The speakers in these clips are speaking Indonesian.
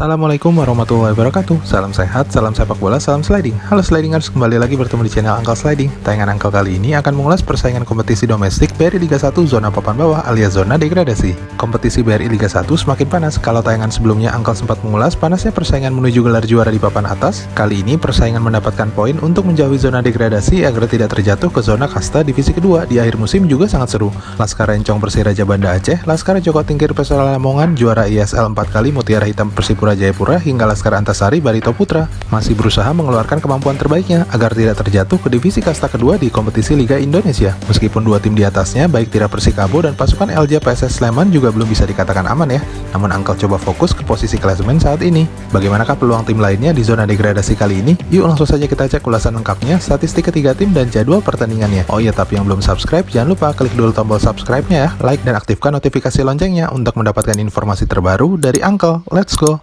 Assalamualaikum warahmatullahi wabarakatuh. Salam sehat, salam sepak bola, salam sliding. Halo slidingers, kembali lagi bertemu di channel Uncle Sliding. Tayangan Uncle kali ini akan mengulas persaingan kompetisi domestik BRI Liga 1 zona papan bawah alias zona degradasi. Kompetisi BRI Liga 1 semakin panas. Kalau tayangan sebelumnya Uncle sempat mengulas panasnya persaingan menuju gelar juara di papan atas, kali ini persaingan mendapatkan poin untuk menjauhi zona degradasi agar tidak terjatuh ke zona kasta divisi kedua. Di akhir musim juga sangat seru. Laskar Encong Persiraja Banda Aceh, Laskar Joko Tingkir Persela Lamongan, juara ISL 4 kali Mutiara Hitam Persipura Jayapura hingga Laskar Antasari Barito Putra masih berusaha mengeluarkan kemampuan terbaiknya agar tidak terjatuh ke divisi kasta kedua di kompetisi Liga Indonesia. Meskipun dua tim di atasnya baik Tira Persikabo dan pasukan LJ PSS Sleman juga belum bisa dikatakan aman ya. Namun Uncle coba fokus ke posisi klasemen saat ini. Bagaimanakah peluang tim lainnya di zona degradasi kali ini? Yuk langsung saja kita cek ulasan lengkapnya, statistik ketiga tim dan jadwal pertandingannya. Oh iya, tapi yang belum subscribe jangan lupa klik dulu tombol subscribe-nya ya, like dan aktifkan notifikasi loncengnya untuk mendapatkan informasi terbaru dari Uncle. Let's go!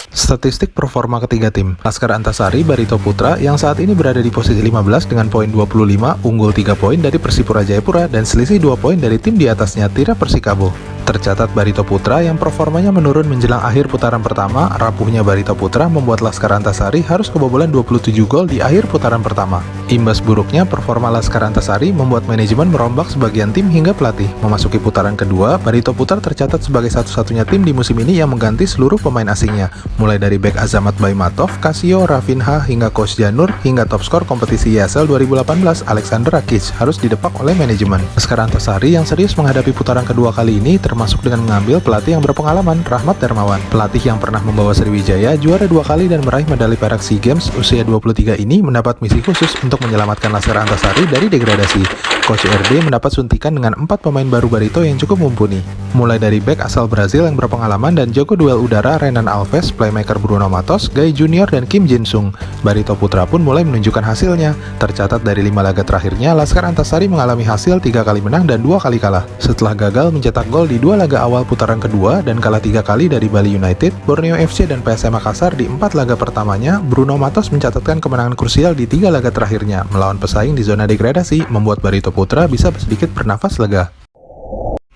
Statistik performa ketiga tim. Laskar Antasari Barito Putra yang saat ini berada di posisi 15 dengan poin 25, unggul 3 poin dari Persipura Jayapura dan selisih 2 poin dari tim di atasnya Tira Persikabo. Tercatat Barito Putra yang performanya menurun menjelang akhir putaran pertama. Rapuhnya Barito Putra membuat Laskar Antasari harus kebobolan 27 gol di akhir putaran pertama. Imbas buruknya performa Laskar Antasari membuat manajemen merombak sebagian tim hingga pelatih. Memasuki putaran kedua, Barito Putra tercatat sebagai satu-satunya tim di musim ini yang mengganti seluruh pemain asingnya, mulai dari bek Azamat Baimatov, Kasio, Rafinha, hingga Coach Janur, hingga top skor kompetisi ISL 2018 Alexander Rakic harus didepak oleh manajemen. Laskar Antasari yang serius menghadapi putaran kedua kali ini termasuk dengan mengambil pelatih yang berpengalaman, Rahmat Darmawan. Pelatih yang pernah membawa Sriwijaya juara 2 kali dan meraih medali perak SEA Games usia 23 ini mendapat misi khusus untuk menyelamatkan Laskar Antasari dari degradasi. Coach RD mendapat suntikan dengan 4 pemain baru Barito yang cukup mumpuni. Mulai dari bek asal Brazil yang berpengalaman dan jago duel udara Renan Alves, playmaker Bruno Matos, Gai Junior, dan Kim Jin-sung. Barito Putra pun mulai menunjukkan hasilnya. Tercatat dari 5 laga terakhirnya, Laskar Antasari mengalami hasil 3 kali menang dan 2 kali kalah. Setelah gagal mencetak gol di 2 laga awal putaran kedua dan kalah 3 kali dari Bali United, Borneo FC, dan PSM Makassar di 4 laga pertamanya, Bruno Matos mencatatkan kemenangan krusial di 3 laga terakhirnya melawan pesaing di zona degradasi, membuat Barito Putra bisa sedikit bernafas lega.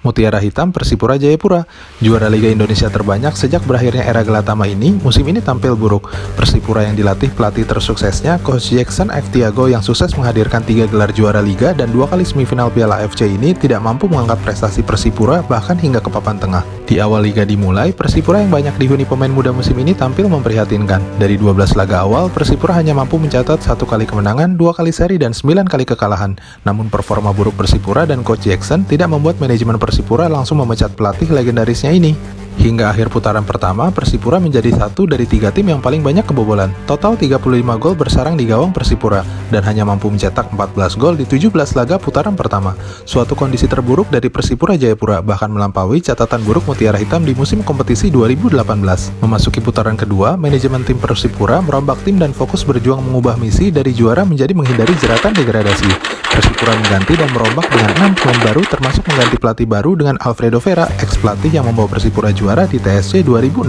Mutiara Hitam Persipura Jayapura, juara Liga Indonesia terbanyak sejak berakhirnya era Gelatama ini, musim ini tampil buruk. Persipura yang dilatih pelatih tersuksesnya Coach Jackson F. Tiago yang sukses menghadirkan 3 gelar juara Liga dan 2 kali semifinal Piala AFC ini tidak mampu mengangkat prestasi Persipura bahkan hingga ke papan tengah. Di awal Liga dimulai, Persipura yang banyak dihuni pemain muda musim ini tampil memprihatinkan. Dari 12 laga awal, Persipura hanya mampu mencatat 1 kali kemenangan, 2 kali seri, dan 9 kali kekalahan. Namun performa buruk Persipura dan Coach Jackson tidak membuat manajemen Persipura langsung memecat pelatih legendarisnya ini. Hingga akhir putaran pertama, Persipura menjadi satu dari 3 tim yang paling banyak kebobolan. Total 35 gol bersarang di gawang Persipura, dan hanya mampu mencetak 14 gol di 17 laga putaran pertama. Suatu kondisi terburuk dari Persipura Jayapura, bahkan melampaui catatan buruk Mutiara Hitam di musim kompetisi 2018. Memasuki putaran kedua, manajemen tim Persipura merombak tim dan fokus berjuang mengubah misi dari juara menjadi menghindari jeratan degradasi. Persipura mengganti dan merombak dengan 6 pemain baru termasuk mengganti pelatih baru dengan Alfredo Vera, ex-pelatih yang membawa Persipura juara di TSC 2016.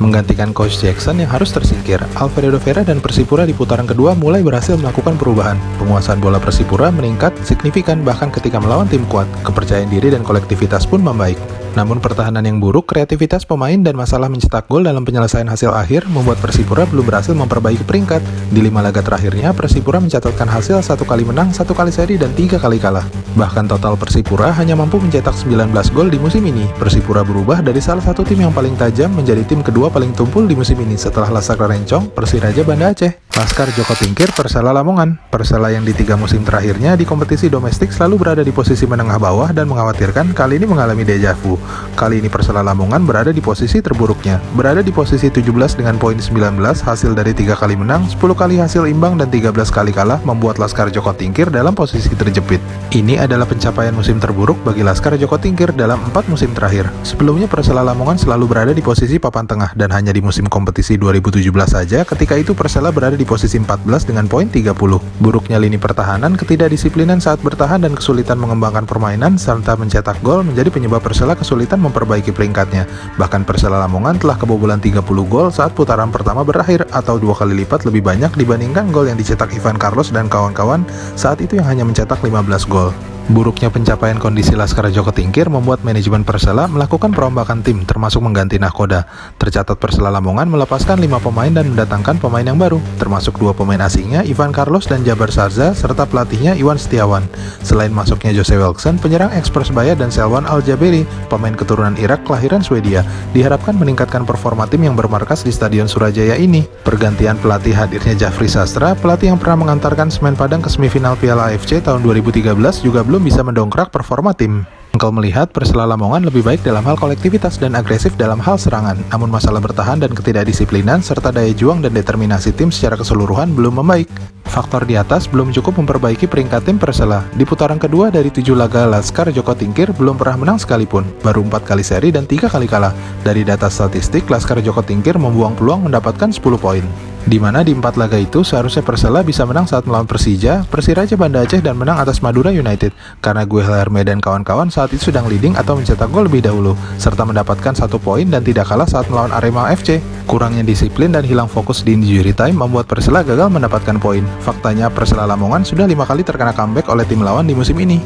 Menggantikan Coach Jackson yang harus tersingkir, Alfredo Vera dan Persipura di putaran kedua mulai berhasil melakukan perubahan. Penguasaan bola Persipura meningkat signifikan bahkan ketika melawan tim kuat. Kepercayaan diri dan kolektivitas pun membaik. Namun pertahanan yang buruk, kreativitas pemain, dan masalah mencetak gol dalam penyelesaian hasil akhir membuat Persipura belum berhasil memperbaiki peringkat. Di 5 laga terakhirnya, Persipura mencatatkan hasil 1 kali menang, 1 kali seri, dan 3 kali kalah. Bahkan total Persipura hanya mampu mencetak 19 gol di musim ini. Persipura berubah dari salah satu tim yang paling tajam menjadi tim kedua paling tumpul di musim ini setelah Laskar Encong Persiraja Banda Aceh. Laskar Joko Tingkir Persela Lamongan. Persela yang di 3 musim terakhirnya di kompetisi domestik selalu berada di posisi menengah bawah dan mengkhawatirkan kali ini mengalami deja vu. Kali ini Persela Lamongan berada di posisi terburuknya, berada di posisi 17 dengan poin 19 hasil dari 3 kali menang, 10 kali hasil imbang, dan 13 kali kalah membuat Laskar Joko Tingkir dalam posisi terjepit. Ini adalah pencapaian musim terburuk bagi Laskar Joko Tingkir dalam 4 musim terakhir. Sebelumnya Persela Lamongan selalu berada di posisi papan tengah dan hanya di musim kompetisi 2017 saja ketika itu Persela berada di posisi 14 dengan poin 30. Buruknya lini pertahanan, ketidakdisiplinan saat bertahan, dan kesulitan mengembangkan permainan serta mencetak gol menjadi penyebab Persela kesulitan memperbaiki peringkatnya. Bahkan Persela Lamongan telah kebobolan 30 gol saat putaran pertama berakhir atau 2 kali lipat lebih banyak dibandingkan gol yang dicetak Ivan Carlos dan kawan-kawan saat itu yang hanya mencetak 15 gol. Buruknya pencapaian kondisi Laskar Joko Tingkir membuat manajemen Persela melakukan perombakan tim termasuk mengganti nahkoda. Tercatat Persela Lamongan melepaskan 5 pemain dan mendatangkan pemain yang baru, termasuk 2 pemain asingnya Ivan Carlos dan Jabar Sarza serta pelatihnya Iwan Setiawan. Selain masuknya Jose Wilson, penyerang ex Persebaya dan Selwan Al-Jaberi, pemain keturunan Irak kelahiran Swedia, diharapkan meningkatkan performa tim yang bermarkas di Stadion Surajaya ini. Pergantian pelatih hadirnya Jafri Sastra, pelatih yang pernah mengantarkan Semen Padang ke semifinal Piala AFC tahun 2013 juga belum bisa mendongkrak performa tim. Engkau melihat Persela Lamongan lebih baik dalam hal kolektivitas dan agresif dalam hal serangan, namun masalah bertahan dan ketidakdisiplinan serta daya juang dan determinasi tim secara keseluruhan belum membaik. Faktor di atas belum cukup memperbaiki peringkat tim Persela. Di putaran kedua dari 7 laga, Laskar Joko Tingkir belum pernah menang sekalipun, baru 4 kali seri dan 3 kali kalah. Dari data statistik, Laskar Joko Tingkir membuang peluang mendapatkan 10 poin. Di mana di 4 laga itu seharusnya Persela bisa menang saat melawan Persija, Persiraja Banda Aceh dan menang atas Madura United karena Guel Herme dan kawan-kawan saat itu sedang leading atau mencetak gol lebih dahulu serta mendapatkan 1 poin dan tidak kalah saat melawan Arema FC. Kurangnya disiplin dan hilang fokus di injury time membuat Persela gagal mendapatkan poin. Faktanya Persela Lamongan sudah 5 kali terkena comeback oleh tim lawan di musim ini.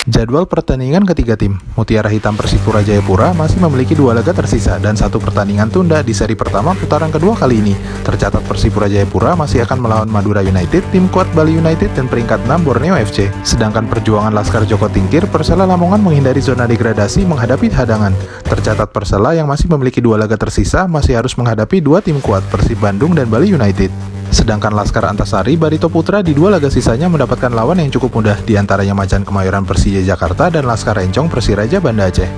Jadwal pertandingan ketiga tim, Mutiara Hitam Persipura Jayapura masih memiliki 2 laga tersisa dan 1 pertandingan tunda di seri pertama putaran kedua kali ini. Tercatat Persipura Jayapura masih akan melawan Madura United, tim kuat Bali United dan peringkat 6 Borneo FC. Sedangkan perjuangan Laskar Joko Tingkir, Persela Lamongan menghindari zona degradasi menghadapi hadangan. Tercatat Persela yang masih memiliki 2 laga tersisa masih harus menghadapi 2 tim kuat Persib Bandung dan Bali United. Sedangkan Laskar Antasari Barito Putra di 2 laga sisanya mendapatkan lawan yang cukup mudah, diantaranya Macan Kemayoran Persija Jakarta dan Laskar Encong Persiraja Banda Aceh.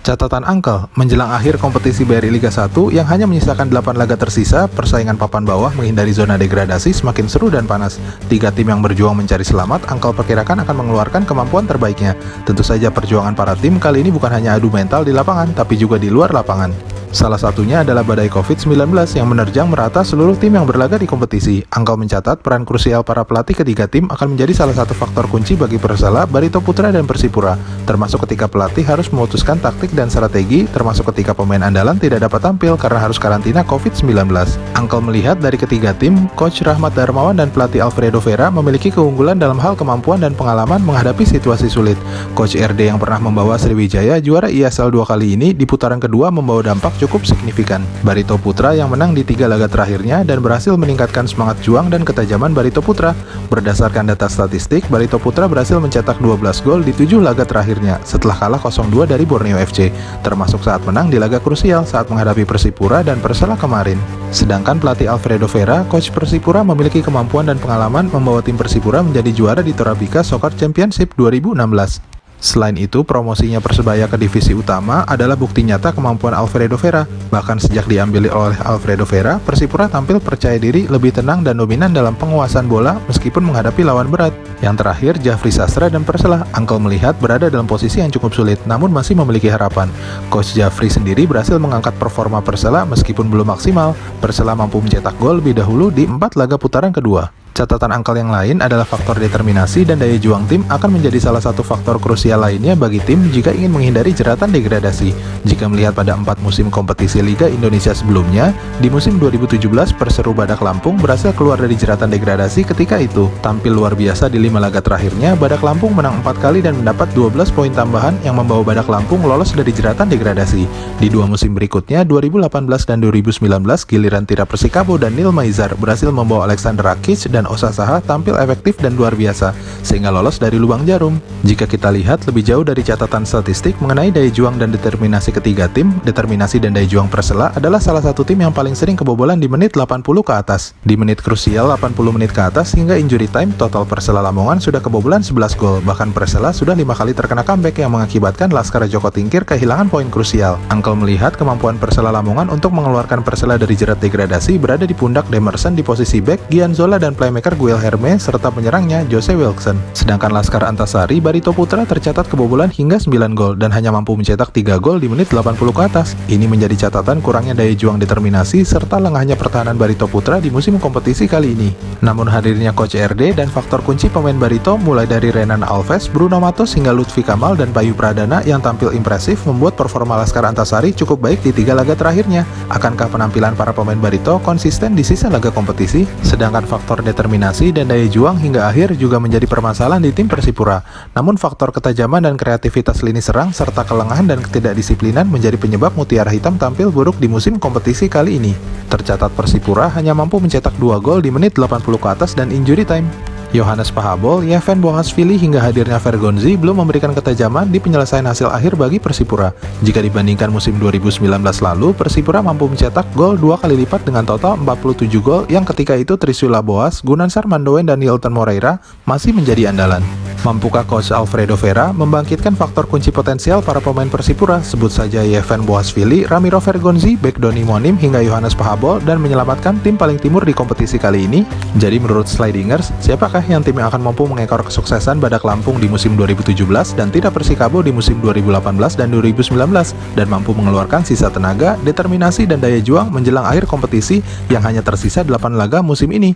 Catatan Angkel, menjelang akhir kompetisi BRI Liga 1 yang hanya menyisakan 8 laga tersisa, persaingan papan bawah menghindari zona degradasi semakin seru dan panas. 3 tim yang berjuang mencari selamat, Angkel perkirakan akan mengeluarkan kemampuan terbaiknya. Tentu saja perjuangan para tim kali ini bukan hanya adu mental di lapangan, tapi juga di luar lapangan. Salah satunya adalah badai COVID-19 yang menerjang merata seluruh tim yang berlaga di kompetisi. Angkel mencatat peran krusial para pelatih ketiga tim akan menjadi salah satu faktor kunci bagi Persela, Barito Putra, dan Persipura, termasuk ketika pelatih harus memutuskan taktik dan strategi, termasuk ketika pemain andalan tidak dapat tampil karena harus karantina COVID-19. Angkel melihat dari ketiga tim, Coach Rahmat Darmawan dan pelatih Alfredo Vera memiliki keunggulan dalam hal kemampuan dan pengalaman menghadapi situasi sulit. Coach RD yang pernah membawa Sriwijaya juara ISL 2 kali ini di putaran kedua membawa dampak cukup signifikan. Barito Putra yang menang di 3 laga terakhirnya dan berhasil meningkatkan semangat juang dan ketajaman Barito Putra. Berdasarkan data statistik, Barito Putra berhasil mencetak 12 gol di 7 laga terakhirnya setelah kalah 0-2 dari Borneo FC, termasuk saat menang di laga krusial saat menghadapi Persipura dan Persela kemarin. Sedangkan pelatih Alfredo Vera, coach Persipura memiliki kemampuan dan pengalaman membawa tim Persipura menjadi juara di Torabika Soccer Championship 2016. Selain itu, promosinya Persebaya ke divisi utama adalah bukti nyata kemampuan Alfredo Vera. Bahkan sejak diambil oleh Alfredo Vera, Persipura tampil percaya diri, lebih tenang dan dominan dalam penguasaan bola meskipun menghadapi lawan berat. Yang terakhir, Jafri Sastra dan Persela. Angkel melihat berada dalam posisi yang cukup sulit, namun masih memiliki harapan. Coach Jafri sendiri berhasil mengangkat performa Persela meskipun belum maksimal. Persela mampu mencetak gol lebih dahulu di 4 laga putaran kedua. Catatan Angkel yang lain adalah faktor determinasi dan daya juang tim akan menjadi salah satu faktor krusial lainnya bagi tim jika ingin menghindari jeratan degradasi. Jika melihat pada 4 musim kompetisi Liga Indonesia sebelumnya, di musim 2017 Perseru Badak Lampung berhasil keluar dari jeratan degradasi ketika itu. Tampil luar biasa di 5 laga terakhirnya, Badak Lampung menang 4 kali dan mendapat 12 poin tambahan yang membawa Badak Lampung lolos dari jeratan degradasi. Di 2 musim berikutnya, 2018 dan 2019, giliran Tira Persikabo dan Nil Maizar berhasil membawa Alexander Rakic dan Osa Saha tampil efektif dan luar biasa, sehingga lolos dari lubang jarum. Jika kita lihat lebih jauh dari catatan statistik mengenai daya juang dan determinasi ketiga tim, determinasi dan daya juang Persela adalah salah satu tim yang paling sering kebobolan di menit 80 ke atas. Di menit krusial 80 menit ke atas hingga injury time, total Persela Lamongan sudah kebobolan 11 gol, bahkan Persela sudah 5 kali terkena comeback yang mengakibatkan Laskar Joko Tingkir kehilangan poin krusial. Angkel melihat kemampuan Persela Lamongan untuk mengeluarkan Persela dari jerat degradasi berada di pundak Demerson di posisi back, Gianzola dan playmaker Guel Herme serta penyerangnya Jose Wilson. Sedangkan Laskar Antasari Barito Putra tercatat kebobolan hingga 9 gol dan hanya mampu mencetak 3 gol di menit 80 ke atas. Ini menjadi catatan kurangnya daya juang determinasi serta lengahnya pertahanan Barito Putra di musim kompetisi kali ini. Namun hadirnya Coach RD dan faktor kunci pemain Barito mulai dari Renan Alves, Bruno Matos hingga Lutfi Kamal dan Bayu Pradana yang tampil impresif membuat performa Laskar Antasari cukup baik di 3 laga terakhirnya. Akankah penampilan para pemain Barito konsisten di sisa laga kompetisi? Sedangkan faktor determinasi determinasi dan daya juang hingga akhir juga menjadi permasalahan di tim Persipura. Namun faktor ketajaman dan kreativitas lini serang serta kelengahan dan ketidakdisiplinan menjadi penyebab Mutiara Hitam tampil buruk di musim kompetisi kali ini. Tercatat Persipura hanya mampu mencetak 2 gol di menit 80 ke atas dan injury time. Yohannes Pahabol, Yevan Bohasvili hingga hadirnya Vergonzi belum memberikan ketajaman di penyelesaian hasil akhir bagi Persipura. Jika dibandingkan musim 2019 lalu, Persipura mampu mencetak gol 2 kali lipat dengan total 47 gol yang ketika itu Trisula Boas, Gunansar Mandoen, dan Nilton Moreira masih menjadi andalan. Mampukah Coach Alfredo Vera membangkitkan faktor kunci potensial para pemain Persipura? Sebut saja Yevan Bohasvili, Ramiro Vergonzi, Bek Doni Monim, hingga Yohannes Pahabol dan menyelamatkan tim paling timur di kompetisi kali ini. Jadi menurut Slidingers, siapakah yang tim yang akan mampu mengekor kesuksesan Badak Lampung di musim 2017 dan tidak Persikabo di musim 2018 dan 2019 dan mampu mengeluarkan sisa tenaga, determinasi, dan daya juang menjelang akhir kompetisi yang hanya tersisa 8 laga musim ini?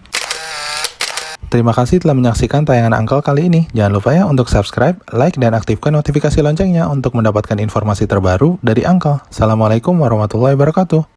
Terima kasih telah menyaksikan tayangan Uncle kali ini. Jangan lupa ya untuk subscribe, like, dan aktifkan notifikasi loncengnya untuk mendapatkan informasi terbaru dari Uncle. Assalamualaikum warahmatullahi wabarakatuh.